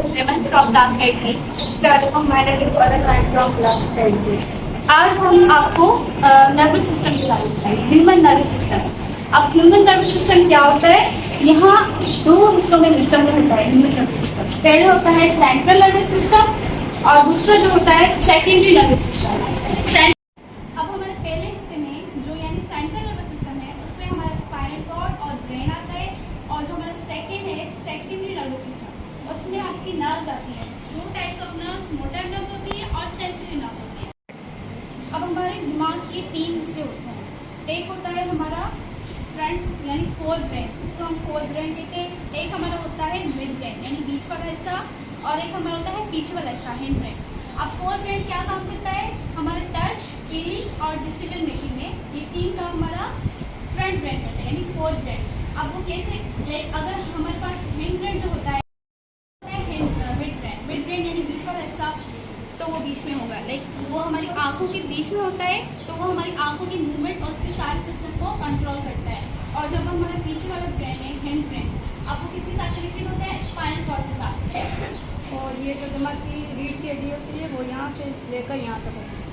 Women from class 8 from class 10। आज हम आपको नर्वस सिस्टम के बारे में बताएंगे, ह्यूमन नर्वस सिस्टम। अब ह्यूमन नर्वस सिस्टम क्या होता है? यहाँ दो हिस्सों में डिस्टर्ब होता है ह्यूमन नर्वस सिस्टम। पहले होता है सेंट्रल नर्वस सिस्टम और दूसरा जो होता है सेकेंडरी नर्वस सिस्टम। अब हमारे पहले हिस्से में जो यानी सेंट्रल नर्वस सिस्टम है उसमें हमारा स्पाइनल कॉर्ड और ब्रेन आता है, और जो हमारा सेकेंड है सेकेंडरी नर्वस सिस्टम उसमें आपकी नर्व्स आती है। दो types of nerves, motor nerves होती है और सेंसरी नर्व होती है। अब हमारे दिमाग के तीन हिस्से होते हैं। एक होता है हमारा फ्रंट यानी फोर ब्रेन, उसको हम फोर ब्रेन कहते हैं। एक हमारा होता है मिड ब्रेन यानी बीच वाला हिस्सा, और एक हमारा होता है पीछे वाला हिस्सा हिंड ब्रेन। अब फोर ब्रेन क्या काम करता है? हमारा टच, फीलिंग और डिसीजन मेकिंग में ये तीन काम हमारा फ्रंट ब्रेन करता है यानी फोर ब्रेन। अब वो कैसे? अगर हमारे पास हिंड ब्रेन जो होता है मिड ब्रेन यानी बीच वाला हिस्सा, तो वो बीच में होगा। वो हमारी आंखों के बीच में होता है, तो वो हमारी आंखों की मूवमेंट और उसके सारे सिस्टम को कंट्रोल करता है। और जब हमारा पीछे वाला ब्रेन है हिंड ब्रेन, अब वो किसके साथ कनेक्टेड होता है? स्पाइनल कॉर्ड के साथ। और ये जो दिमाग की रीढ़ की हड्डी होती है वो यहाँ से लेकर यहाँ तक होती है।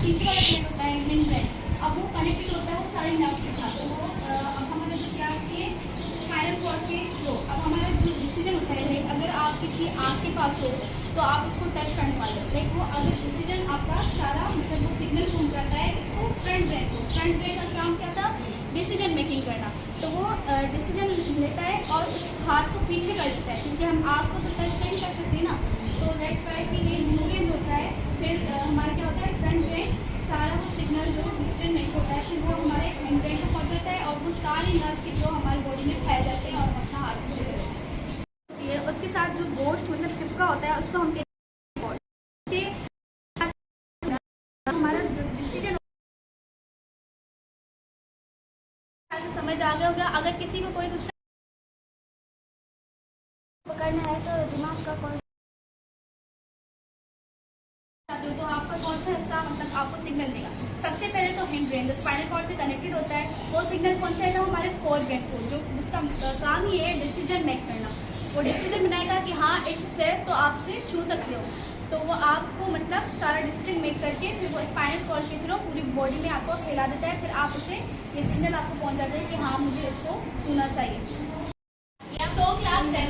पीछे वाला ब्रेन होता है हिंड ब्रेन, अब वो कनेक्टेड होता है सारे नर्व के साथ। तो वो अब हमारा जो क्या होती है स्पाइनल कॉर्ड के थ्रू। अब हमारा जो डिसीजन होता है, अगर आप किसी आँख के पास हो तो आप उसको टच करने वाले हो, वो अगर डिसीजन आपका सारा मतलब वो सिग्नल पहुंच जाता है इसको फ्रंट ब्रेन को। फ्रंट ब्रेन का काम क्या था? डिसीजन मेकिंग करना। तो वो डिसीजन लेता है और उस हाथ को पीछे कर देता है, क्योंकि हम आँख को तो टच नहीं कर सकते ना। तो दैट्स व्हाई कि ये मूवमेंट होता है। फिर हमारा क्या होता है? फ्रंट ब्रेन सारा वो सिग्नल जो डिसीजन मेक होता है फिर वो हमारे हिंड ब्रेन को पहुँच जाता है, और वो सारी नर्व्स के जो हमारी बॉडी में फैल जाते हैं और हम अपना हाथ पीछे कर देते हैं। उसके साथ जो गोश्त मतलब चिपका होता है उसको हम कहते हैं हमारा जो डिसीजन। समझ आ गया होगा। अगर किसी को कोई दूसरा पकड़ना है तो दिमाग का कौन तो आपका कौन सा हिस्सा मतलब आपको सिग्नल देगा? सबसे पहले तो हिंड ब्रेन जो स्पाइनल कॉर्ड से कनेक्टेड होता है वो सिग्नल पहुंचाएगा हमारे फोर ब्रेन को, जो जिसका काम ये है डिसीजन मेक करना। वो डिसीजन बनाएगा कि हाँ इट्स सेफ, तो आपसे छू सकते हो। तो वो आपको मतलब सारा डिसीजन मेक करके फिर वो स्पाइनल कॉर्ड के थ्रू पूरी बॉडी में आपको फैला देता है। फिर आप उसे ये सिग्नल आपको पहुंच जाता है कि हाँ मुझे इसको छूना चाहिए। So class 7